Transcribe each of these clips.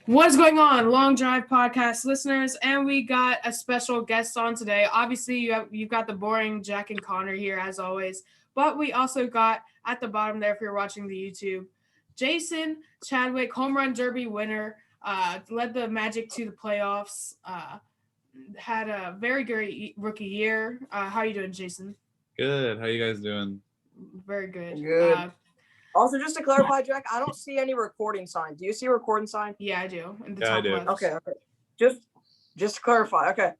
What's going on, Long Drive Podcast listeners? And we got a special guest on today. Obviously, you've got the boring Jack and Connor here as always, but we also got at the bottom there, if you're watching the YouTube, Jason Chadwick, home run derby winner, led the Magic to the playoffs. Had a very great rookie year. How are you doing, Jason? Good. How you guys doing? Very good. Good. Also, just to clarify, Jack, I don't see any recording sign. Do you see a recording sign? Yeah, I do. In the Yeah, I top do. left. Okay. Just to clarify. Okay.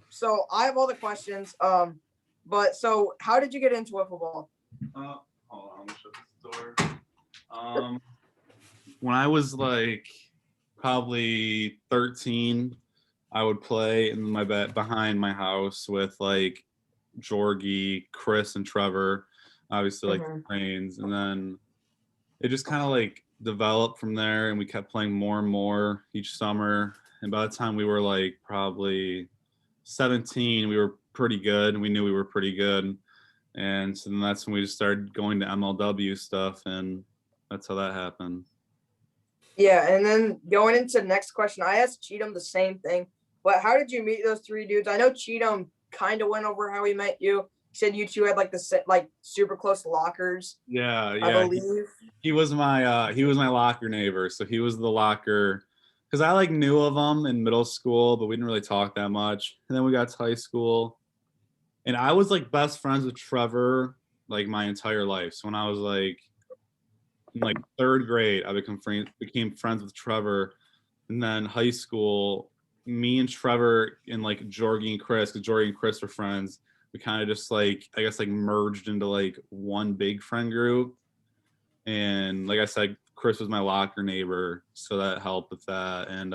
So I have all the questions. But so how did you get into wiffle ball? Hold on, I'm gonna shut this door. When I was like probably 13, I would play in my bed behind my house with like Jorgie, Chris, and Trevor. Obviously, like the Cranes, and then it just kind of like developed from there, and we kept playing more and more each summer. And by the time we were like probably 17, we were pretty good, and we knew we were pretty good. And so then that's when we just started going to MLW stuff, and that's how that happened. Yeah, and then going into the next question, I asked Cheatham the same thing. But how did you meet those three dudes? I know Cheatham kind of went over how he met you. He said you two had like super close lockers. Yeah. I believe He was my locker neighbor. So he was the locker because I like knew of him in middle school, but we didn't really talk that much. And then we got to high school, and I was like best friends with Trevor like my entire life. So when I was like in like third grade, I became friends with Trevor, and then high school, me and Trevor and like Jorgie and Chris, because Jorgie and Chris were friends. We kind of just like, I guess, like merged into like one big friend group. And like I said, Chris was my locker neighbor, so that helped with that. And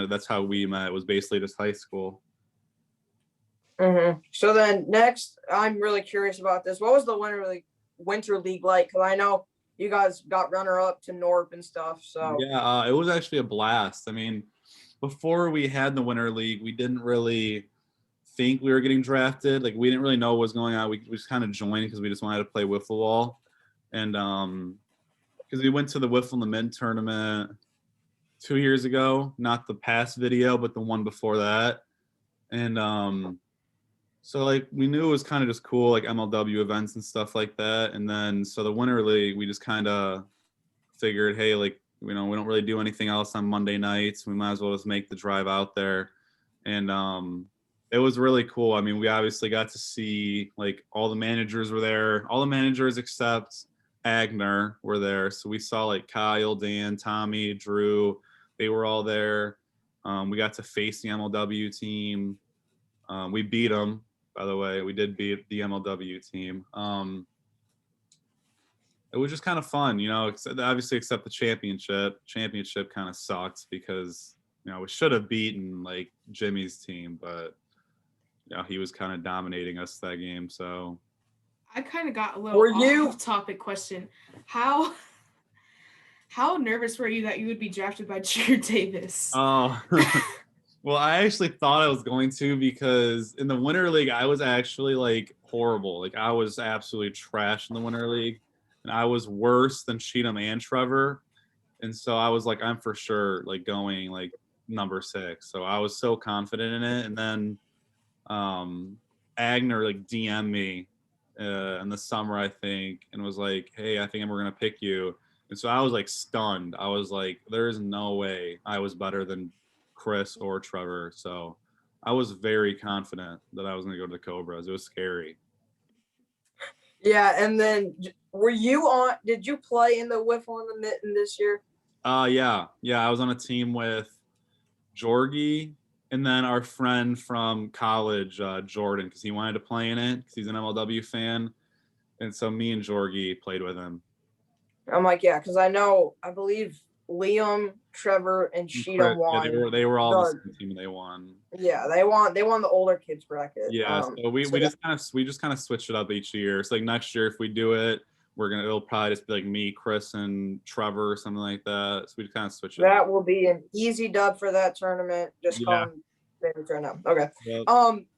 that's how we met. It was basically just high school. So then next, I'm really curious about this. What was the winter league like? Because I know you guys got runner up to Norp and stuff. So yeah, it was actually a blast. I mean, before we had the winter league, we didn't really think we were getting drafted. Like we didn't really know what was going on. We just kind of joined because we just wanted to play wiffle ball. And because we went to the wiffle in the mid tournament 2 years ago, not the past video, but the one before that. And so like we knew it was kind of just cool, like MLW events and stuff like that. And then so the winter league, we just kind of figured, hey, like, we don't really do anything else on Monday nights. We might as well just make the drive out there. And it was really cool. I mean, we obviously got to see like all the managers were there. All the managers except Agner were there. So we saw like Kyle, Dan, Tommy, Drew. They were all there. We got to face the MLW team. We beat them, by the way. We did beat the MLW team. It was just kind of fun, obviously except the championship. Championship kind of sucked because, we should have beaten like Jimmy's team, but he was kind of dominating us that game. So I kind of got a little off-topic question. How nervous were you that you would be drafted by Jared Davis? Oh, well, I actually thought I was going to, because in the winter league, I was actually like horrible. Like I was absolutely trash in the winter league, and I was worse than Cheatham and Trevor. And so I was like, I'm for sure like going like number 6. So I was so confident in it. And then Agner like DM'd me in the summer, I think, and was like, hey, I think we're gonna pick you. And so I was like stunned. I was like, there's no way I was better than Chris or Trevor. So I was very confident that I was gonna go to the Cobras. It was scary. Yeah, and then did you play in the wiffle in the mitten this year? Yeah, I was on a team with Jorgie, and then our friend from college, Jordan, because he wanted to play in it because he's an MLW fan. And so me and Jorgie played with him. I'm like, yeah, because I believe Liam, Trevor, and Cheatham won. Yeah, they were all the same team, and they won. Yeah, they won the older kids bracket. Yeah, so we just kind of switch it up each year. So like next year, if we do it, it'll probably just be like me, Chris, and Trevor or something like that. So we kind of switch it up. That will be an easy dub for that tournament. Just call them favorite tournament. Okay. Yep.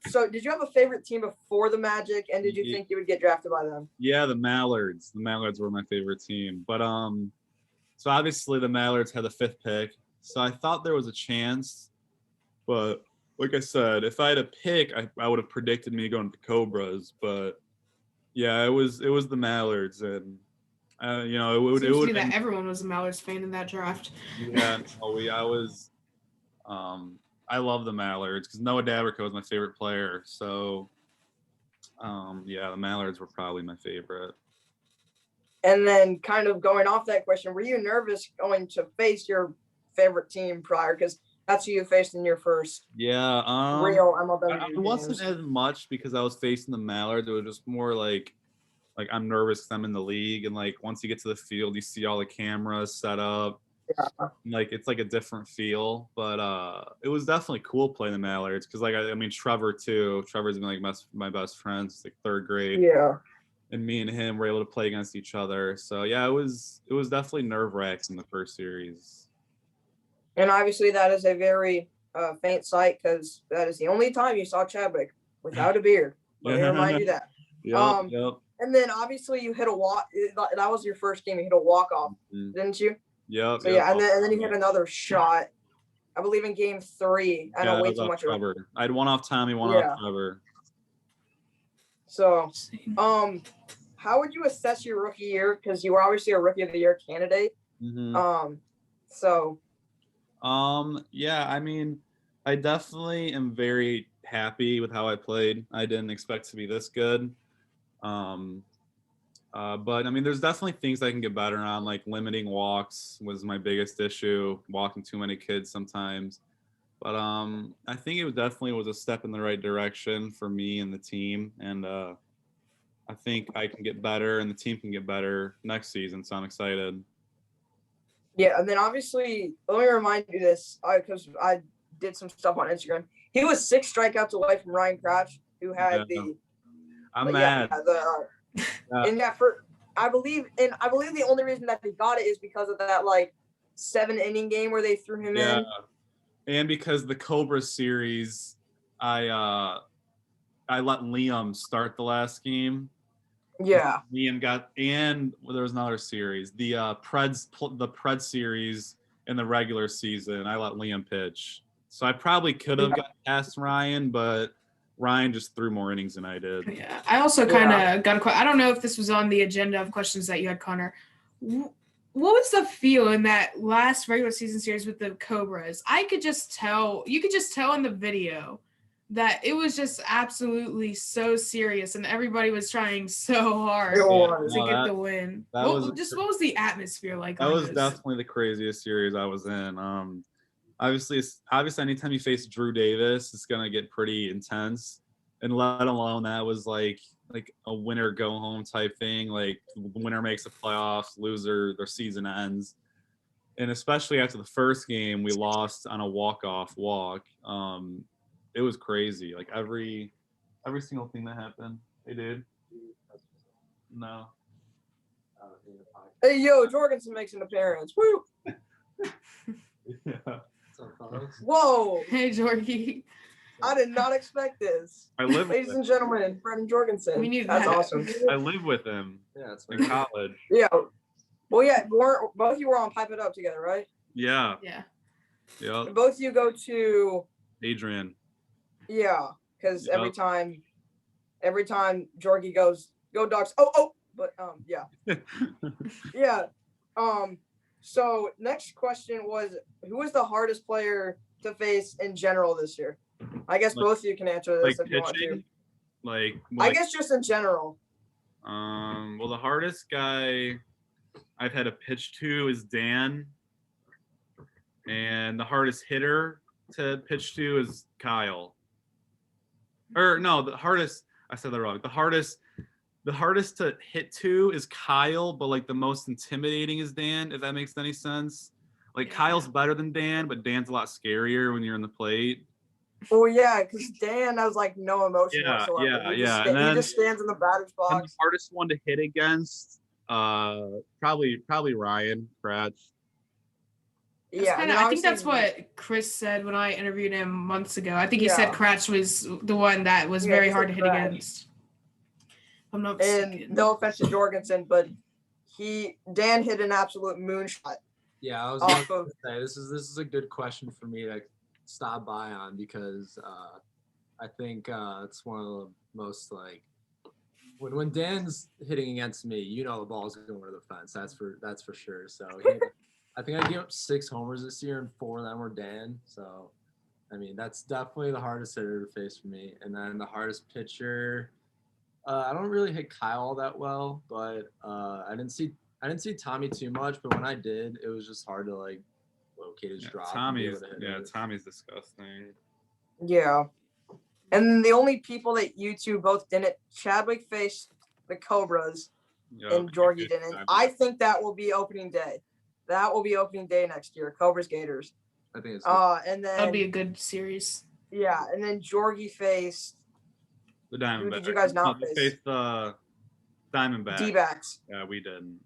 So did you have a favorite team before the Magic, and did you think you would get drafted by them? Yeah, the Mallards. The Mallards were my favorite team. But So obviously the Mallards had the 5th pick. So I thought there was a chance, but like I said, if I had a pick, I would have predicted me going to the Cobras. But yeah, it was the Mallards, and it would Seems to have me been, that everyone was a Mallards fan in that draft. yeah. No, I was. I love the Mallards because Noah Dabrico is my favorite player. So yeah, the Mallards were probably my favorite. And then kind of going off that question, were you nervous going to face your favorite team prior? Because that's who you faced in your first Yeah, real MLW it wasn't games. as much because I was facing the Mallards. It was just more like I'm nervous because I'm in the league, and like once you get to the field, you see all the cameras set up. Yeah. Like it's like a different feel, but it was definitely cool playing the Mallards because like I mean Trevor too. Trevor's been like my best friend since like 3rd grade. Yeah. And me and him were able to play against each other. So yeah, it was definitely nerve-wracking the first series. And obviously that is a very faint sight because that is the only time you saw Chadwick without a beard. Let me remind you that. Yep. And then obviously you hit a walk. That was your first game. You hit a walk-off, didn't you? Yep. So yeah, and then you hit another shot. I believe in game 3. I know way too much about Trevor. I had one off Tommy, one off Trevor. So, how would you assess your rookie year? Because you were obviously a rookie of the year candidate. Mm-hmm. Yeah, I mean, I definitely am very happy with how I played. I didn't expect to be this good. But I mean, there's definitely things I can get better on, like limiting walks was my biggest issue, walking too many kids sometimes. But I think it definitely was a step in the right direction for me and the team, and I think I can get better and the team can get better next season. So I'm excited. Yeah, and then obviously, let me remind you this because I did some stuff on Instagram. He was 6 strikeouts away from Ryan Crouch, who had I'm mad. In that first, I believe the only reason that he got it is because of that 7-inning game where they threw him in. And because the Cobra series, I let Liam start the last game. Yeah. Liam there was another series, the Pred series in the regular season. I let Liam pitch, so I probably could have got past Ryan, but Ryan just threw more innings than I did. Yeah, I also kind of got a question. I don't know if this was on the agenda of questions that you had, Connor. What was the feel in that last regular season series with the Cobras? You could just tell in the video that it was just absolutely so serious and everybody was trying so hard to get the win. What was the atmosphere like? That was definitely the craziest series I was in. Obviously, anytime you face Drew Davis, it's gonna get pretty intense, and let alone that was like a winner go home type thing. Like the winner makes the playoffs, loser their season ends, and especially after the first game we lost on a walk. It was crazy. Like every single thing that happened. Hey, dude. No. Hey, yo, Jorgensen makes an appearance. Woo! Yeah. Whoa! Hey, Jorgie. I did not expect this. Ladies and gentlemen, Brendan Jorgensen. We need That's that. awesome. I live with him. Yeah, it's in college. Yeah. Well, yeah, both of you were on Pipe It Up together, right? Yeah. Yeah. Yep. Both of you go to Adrian. Yeah, because every time Jorgie goes, "Go Dogs!" Oh, but yeah, yeah. So next question was, who was the hardest player to face in general this year? I guess both of you can answer this if you want to. I guess just in general. Well, the hardest guy I've had to pitch to is Dan, and the hardest hitter to pitch to is Kyle. Or no, I said that wrong. The hardest to hit to is Kyle, but like the most intimidating is Dan, if that makes any sense. Like Kyle's better than Dan, but Dan's a lot scarier when you're in the plate. Well, yeah, because Dan has like no emotion whatsoever. He just stands in the batter's box. And the hardest one to hit against, probably Ryan Cratch. Yeah, I think that's what Chris said when I interviewed him months ago. I think he said Cratch was the one that was very hard to hit against. I'm not mistaken. And no offense to Jorgensen, but Dan hit an absolute moonshot Yeah, I was Off going of to say this is a good question for me to stop by on because I think it's one of the most like when Dan's hitting against me, you know the ball's going to the fence. That's for sure. So I think I gave up 6 homers this year, and 4 of them were Dan. So I mean that's definitely the hardest hitter to face for me. And then the hardest pitcher, I don't really hit Kyle all that well, but I didn't see Tommy too much. But when I did, it was just hard to like locate his drop. Tommy's disgusting. Yeah. And then the only people that you two both didn't, Chadwick faced the Cobras and Jorgie didn't. I think that will be opening day. That will be opening day next year. Cobras Gators. I think it's and then That'll be a good series. Yeah, and then Jorgie faced the Diamondbacks. Who did you guys not face? Faced the Diamondbacks. D-backs. Yeah, we didn't.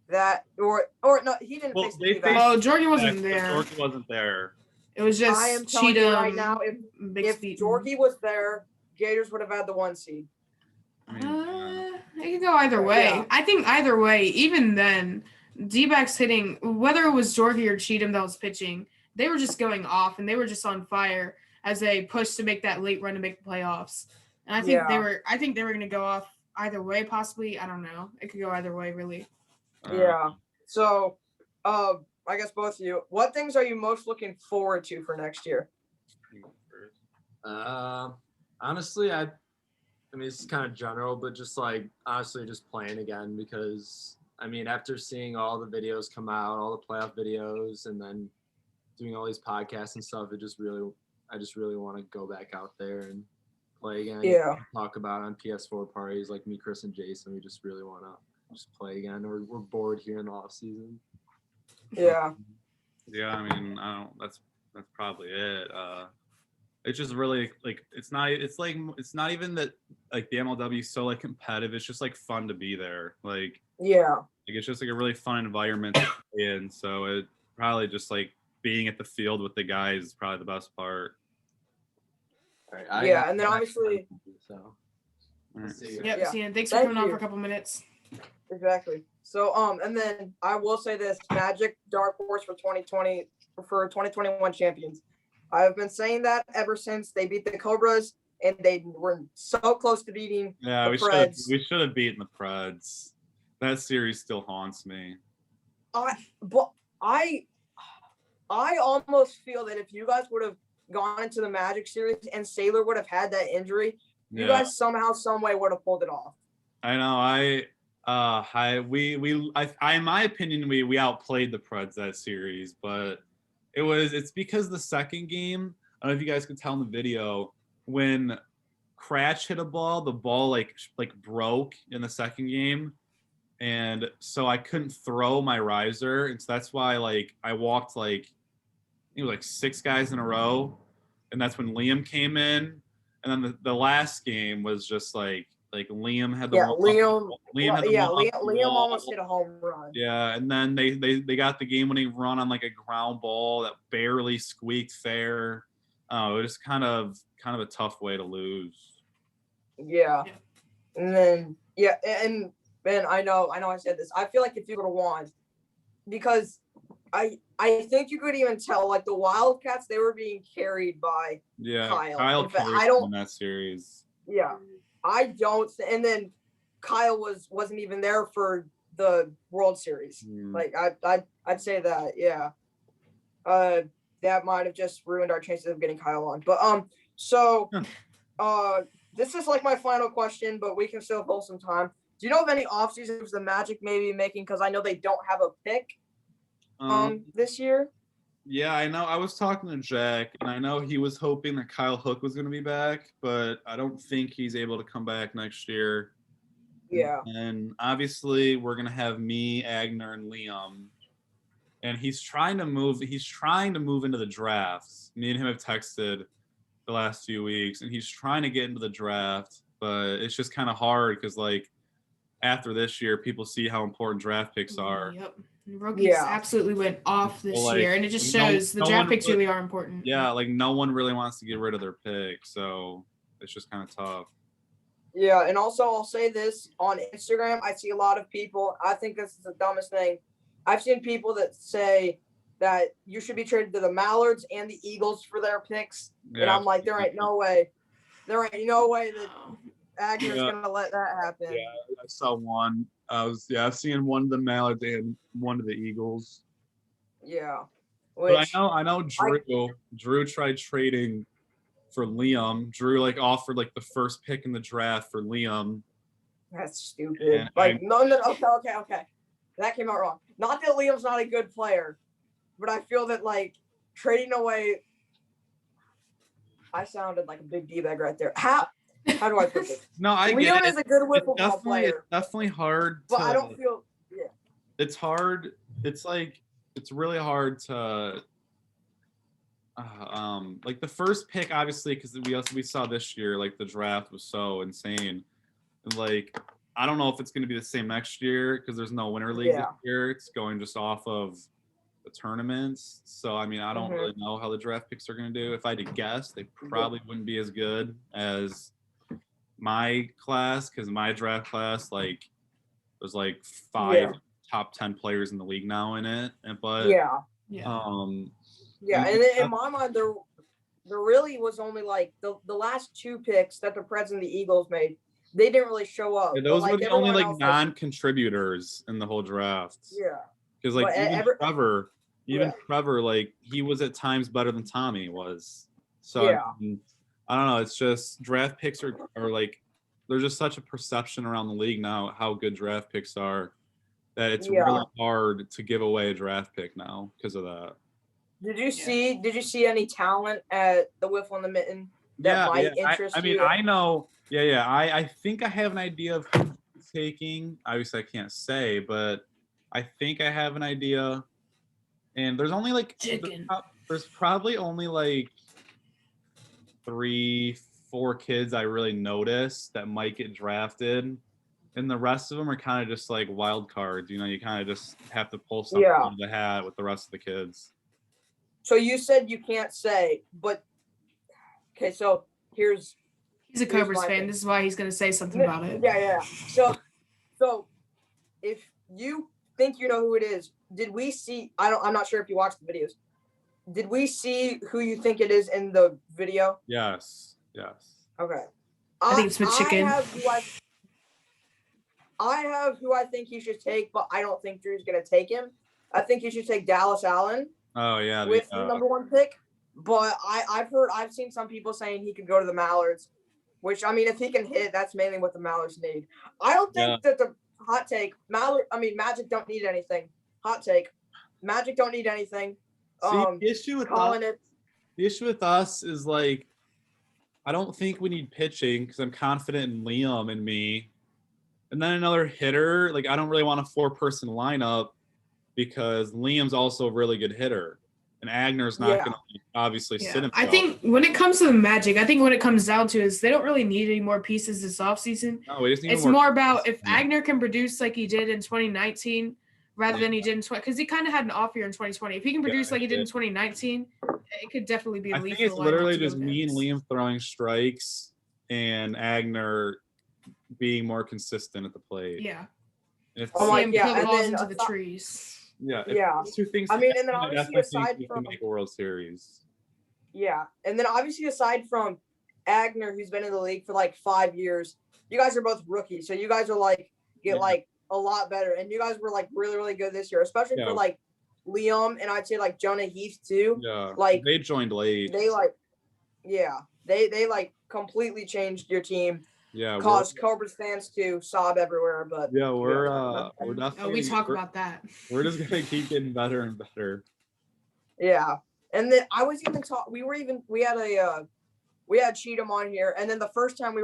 That or no, he didn't face the D-backs. Oh, Jorgie wasn't there. Jorgie wasn't there. It was just I am telling you right Cheatham. now, if Jorgie was there, Gators would have had the 1 seed. It could go either way. Yeah. I think either way, even then, D-backs hitting, whether it was Jorgie or Cheatham that was pitching, they were just going off and they were just on fire as they pushed to make that late run to make the playoffs. And I think they were going to go off either way, possibly. I don't know. It could go either way, really. Yeah. So, I guess both of you, what things are you most looking forward to for next year? Honestly, I mean, it's kind of general, but just like honestly, just playing again because I mean, after seeing all the videos come out, all the playoff videos, and then doing all these podcasts and stuff, I just really want to go back out there and play again. Yeah. Talk about on PS4 parties like me, Chris, and Jason. We just really want to just play again. We're bored here in the off season. Yeah. Yeah, I mean, that's probably it. It's just really like it's not even that like the MLW is so like competitive. It's just like fun to be there. Like it's just like a really fun environment to play in. So it probably just like being at the field with the guys is probably the best part. All right, and then obviously. So. Yep. Sian, thanks for coming on for a couple minutes. Exactly. So and then I will say this: Magic dark horse for 2021 champions. I've been saying that ever since they beat the Cobras, and they were so close to beating the Preds. We should have beaten the Preds. That series still haunts me. I almost feel that if you guys would have gone into the Magic series and Sailor would have had that injury, you guys somehow, some way would have pulled it off. I know. In my opinion, we outplayed the Preds that series, but it's because the second game, I don't know if you guys could tell in the video, when Cratch hit a ball, the ball like broke in the second game. And so I couldn't throw my riser. And so that's why like I walked like, I think it was like 6 guys in a row. And that's when Liam came in. And then the last game was just like Liam had the Liam almost hit a home run. Yeah, and then they got the game-winning run on like a ground ball that barely squeaked fair. It was kind of a tough way to lose. Yeah. And then and Ben, I know I said this. I feel like if you would have won, because I think you could even tell like the Wildcats, they were being carried by Kyle. In that series. Yeah. I don't, and then Kyle wasn't even there for the World Series. Like I'd say that, yeah. That might have just ruined our chances of getting Kyle on. But this is like my final question, but we can still hold some time. Do you know of any off seasons the Magic may be making? Because I know they don't have a pick this year. Yeah, I know. I was talking to Jack, and I know he was hoping that Kyle Hook was going to be back, but I don't think he's able to come back next year. Yeah. And obviously, we're going to have me, Agner, and Liam. And he's trying to move into the drafts. Me and him have texted the last few weeks, and he's trying to get into the draft, but it's just kind of hard because, like, after this year, people see how important draft picks are. Yep. Rookies absolutely went off this year, and it just shows the draft picks really are important. Yeah, like no one really wants to get rid of their pick, so it's just kind of tough. Yeah, and also I'll say this on Instagram, I see a lot of people. I think this is the dumbest thing. I've seen people that say that you should be traded to the Mallards and the Eagles for their picks, and I'm like, there ain't no way that Agner's gonna let that happen. Yeah, I saw one. I've seen one of the Mallards and one of the Eagles. Yeah. But I know Drew tried trading for Liam. Drew like offered like the first pick in the draft for Liam. That's stupid. Okay. That came out wrong. Not that Liam's not a good player, but I feel that like trading away. I sounded like a big D-bag right there. How do I put this? No, I Liam get it. is a good football player. It's definitely hard. But I don't feel. Yeah. It's hard. It's really hard to. Like the first pick, obviously, because we saw this year, like the draft was so insane. And like, I don't know if it's going to be the same next year because there's no winter league this year. It's going just off of the tournaments. So I mean, I don't really know how the draft picks are going to do. If I had to guess, they probably wouldn't be as good as my class because my draft class, like, there's like 5 top 10 players in the league now in it. But and in my mind, there really was only like the last 2 picks that the Preds and the Eagles made. They didn't really show up. Yeah, those were the only like non-contributors in the whole draft. Yeah. Because like even Trevor, like he was at times better than Tommy was. So I don't know. It's just draft picks are like there's just such a perception around the league now how good draft picks are that it's really hard to give away a draft pick now because of that. Did you see any talent at the Wiffle and the Mitten that might interest you? I mean, I know. I think I have an idea of who he's taking. Obviously, I can't say, but I think I have an idea. And there's only like there's probably only like 3-4 kids I really notice that might get drafted, and the rest of them are kind of just like wild cards. You know, you kind of just have to pull something out of the hat with the rest of the kids. So you said you can't say, but okay. So he's a Cobras fan. This is why he's going to say something about it. Yeah. So if you think you know who it is, did we see? I'm not sure if you watched the videos. Did we see who you think it is in the video? Yes. Okay. I think it's McChicken. I have who I think he should take, but I don't think Drew's going to take him. I think he should take Dallas Allen. Oh yeah, with the number 1 pick. But I've seen some people saying he could go to the Mallards, which I mean, if he can hit, that's mainly what the Mallards need. I don't think that the hot take Magic don't need anything. Hot take, Magic don't need anything. The issue with us is like, I don't think we need pitching because I'm confident in Liam and me, and then another hitter. Like I don't really want a 4-person lineup. Because Liam's also a really good hitter, and Agner's not going to obviously sit himself. I think when it comes to the Magic, what it comes down to is they don't really need any more pieces this offseason. No, we just need it's more about if Agner can produce like he did in 2019 rather than he did in 20, because he kind of had an off year in 2020. If he can produce like he did in 2019, it could definitely be. I think it's literally just me and Liam throwing strikes and Agner being more consistent at the plate. Yeah. If and put balls into the trees. Those 2 things. I mean, and then obviously aside from make a World Series. Yeah, and then obviously aside from Agner, who's been in the league for like 5 years, you guys are both rookies, so you guys are like like a lot better, and you guys were like really really good this year, especially for like Liam and I'd say like Jonah Heath too. Yeah, like they joined late. They they completely changed your team. Yeah, caused Cobras fans to sob everywhere, but we're definitely. We talk about that. We're just gonna keep getting better and better. Yeah, and then I was even we had Cheatham on here, and then the first time we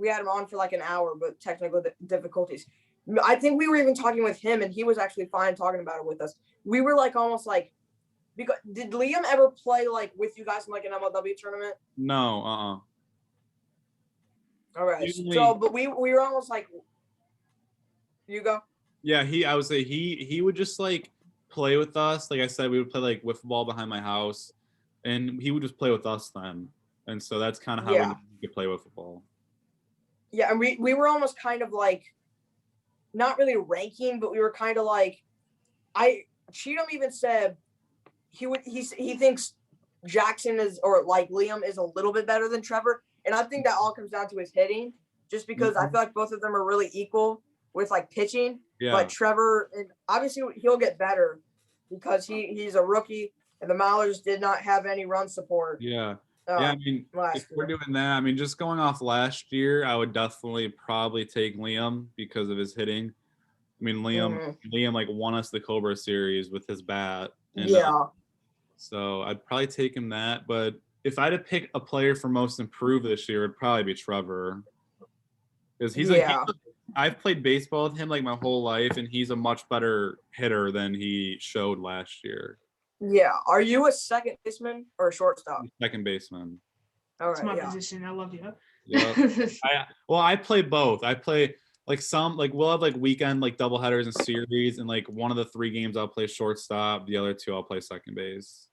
had him on for like an hour, but technical difficulties. I think we were even talking with him, and he was actually fine talking about it with us. We were like almost like, because did Liam ever play like with you guys in like an MLW tournament? No, All right. So, but we were almost like, you go. Yeah, I would say he would just like play with us. Like I said, we would play like wiffle ball behind my house, and he would just play with us then. And so that's kind of how we could play wiffle ball. Yeah, and we were almost kind of like, not really ranking, but we were kind of like Cheatham even said he thinks Jackson is, or like Liam is a little bit better than Trevor. And I think that all comes down to his hitting, just because I feel like both of them are really equal with like pitching. Yeah. But Trevor, and obviously he'll get better because he's a rookie and the Maulers did not have any run support. Yeah. Yeah, I mean, if we're doing that, I mean, just going off last year, I would definitely probably take Liam because of his hitting. I mean, Liam like won us the Cobra series with his bat. And, so I'd probably take him that. But if I had to pick a player for most improved this year, it'd probably be Trevor. Because I've played baseball with him like my whole life, and he's a much better hitter than he showed last year. Yeah. Are you a second baseman or a shortstop? Second baseman. All right. That's my position. I love you. Yeah. I play both. I play like we'll have like weekend like doubleheaders and series, and like one of the 3 games I'll play shortstop, the other 2 I'll play second base.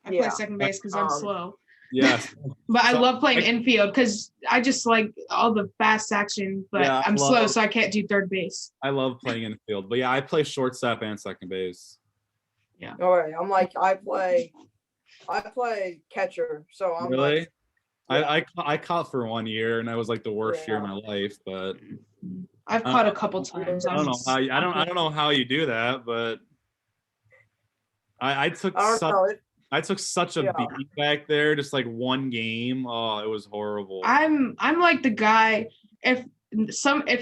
I play second base because I'm slow. Yes. But I love playing infield because I just like all the fast action, but I'm slow, so I can't do third base. I love playing infield. But yeah, I play shortstop and second base. Yeah. All right. I'm like, I play catcher. So I'm really? Like, I caught for 1 year, and I was like the worst year of my life. But I've caught a couple times. I don't know how you do that, but I took such a beat back there, just like one game. Oh, it was horrible. I'm like the guy, if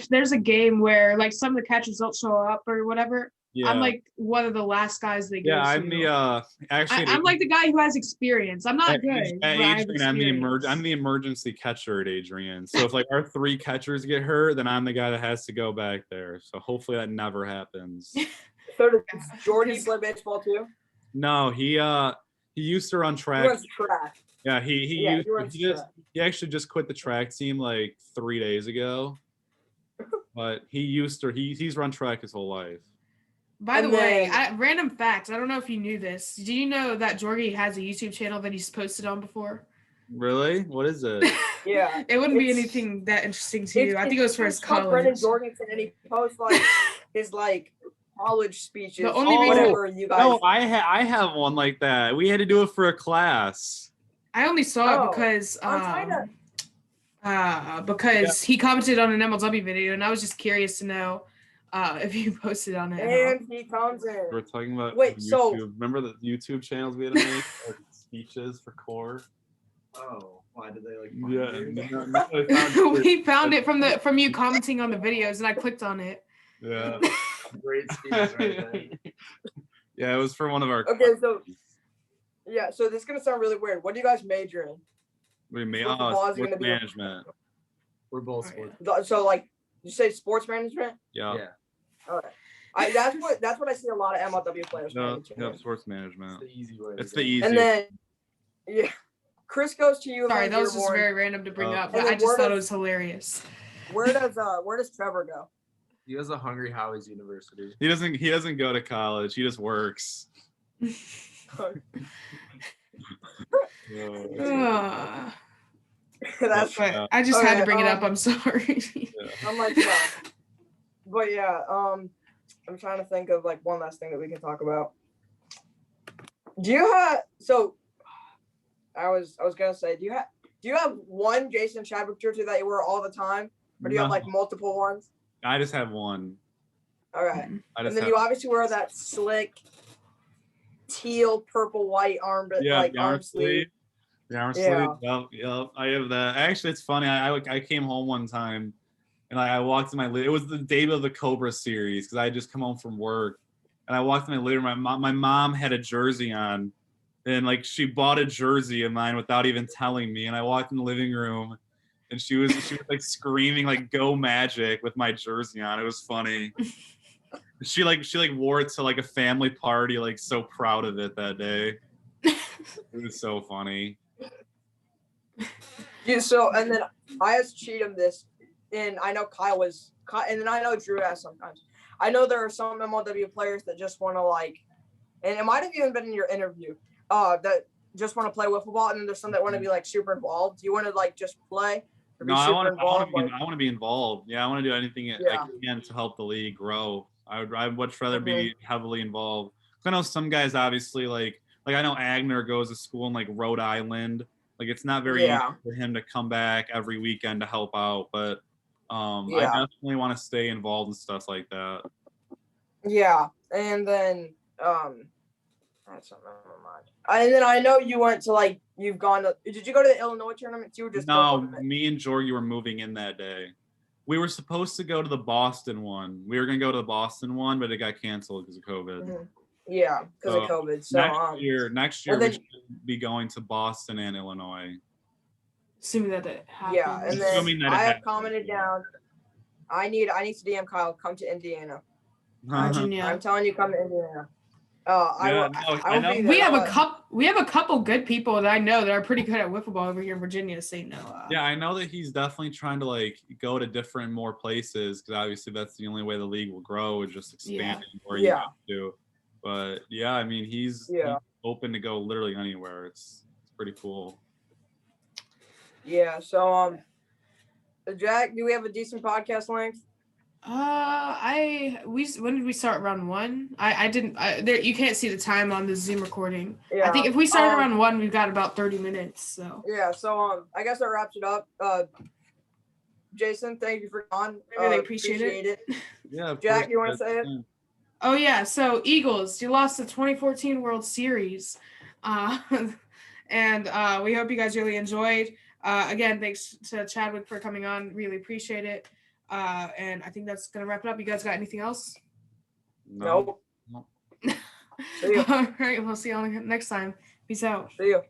there's a game where like some of the catchers don't show up or whatever, I'm like one of the last guys they go to. I'm the I'm like the guy who has experience. I'm not good. At Adrian, I'm the emergency catcher at Adrian. So if like our 3 catchers get hurt, then I'm the guy that has to go back there. So hopefully that never happens. So does Jordan play baseball too? No, he used to run track. He runs track. Yeah, he actually just quit the track team like 3 days ago. But he's run track his whole life. By the way, random facts. I don't know if you knew this. Do you know that Jorgie has a YouTube channel that he's posted on before? Really? What is it? Yeah. It wouldn't be anything that interesting to you. I think it was for his college. Brendan Jorgensen, and he posts like his like college speeches. The only reason whatever you guys. No, I have one like that. We had to do it for a class. I only saw it because he commented on an MLW video, and I was just curious to know if you posted on it. And he comes in. We're talking about YouTube. So remember the YouTube channels we had to make, like speeches for core? Oh, why did they like? We found it from you commenting on the videos, and I clicked on it. Yeah. Great speeches right there. Yeah, it was for one of our. Okay, so so this is gonna sound really weird. What do you guys major in? We made sports management. We're both sports. So like, you say sports management? Yeah. All right. That's what I see a lot of MLW players. No, sports management. It's the easy way. It's the easy. And then, Chris goes to you. Sorry, that was just very random to bring up, but I just thought it was hilarious. Where does Trevor go? He has a Hungry Howie's University. He doesn't go to college. He just works. That's right. I just had to bring it up. I'm sorry. I'm like, but I'm trying to think of like one last thing that we can talk about. Do you have? So, I was gonna say, do you have one Jason Chadwick jersey that you wear all the time, or do you have like multiple ones? I just have one. All right. And then you obviously wear that slick teal, purple, white arm sleeve. The arm sleeve. Yep. I have that. Actually, it's funny. I came home one time, and I walked in it was the day of the Cobra series because I had just come home from work, and I walked in my living room. My mom had a jersey on, and like she bought a jersey of mine without even telling me. And I walked in the living room, and she was like screaming like "Go Magic" with my jersey on. It was funny. She wore it to like a family party, like so proud of it that day. It was so funny. Yeah, so and then I asked Cheatham this, and I know Kyle, and then I know Drew asked sometimes. I know there are some MLW players that just want to like, and it might have even been in your interview, that just want to play wiffle ball, and then there's some that want to be like super involved. Do you want to like just play? No, I want to be involved. Yeah, I want to do anything I can to help the league grow. I'd much rather be heavily involved. I know some guys obviously like I know Agner goes to school in like Rhode Island. Like it's not very easy for him to come back every weekend to help out, but I definitely want to stay involved in stuff like that. Yeah, and then that's not never mind. And then I know you went to like you've gone to. Did you go to the Illinois tournament too? Just no, me and Jorgie were moving in that day. We were supposed to go to the Boston one. We were gonna go to the Boston one, but it got canceled because of COVID. Mm-hmm. Yeah, because of COVID. So next year we should be going to Boston and Illinois. Assuming that it happens. Yeah, and then I have commented down. I need to DM Kyle. Come to Indiana. Virginia. I'm telling you, come to Indiana. We have a couple good people that I know that are pretty good at wiffle ball over here in Virginia. St. Noah. Yeah, I know that he's definitely trying to like go to different more places because obviously that's the only way the league will grow is just expanding where you have to. But yeah, I mean he's open to go literally anywhere. It's pretty cool. Yeah. So Jack, do we have a decent podcast length? When did we start round 1? I didn't. You can't see the time on the Zoom recording. Yeah. I think if we started around 1, we've got about 30 minutes. So. Yeah. So I guess that wraps it up. Jason, thank you for on. I really appreciate it. Yeah. Jack, you want to say it? Oh yeah. So Eagles, you lost the 2014 World Series, and we hope you guys really enjoyed. Again, thanks to Chadwick for coming on. Really appreciate it. And I think that's gonna wrap it up. You guys got anything else? No. All right, we'll see you all next time. Peace out. See you.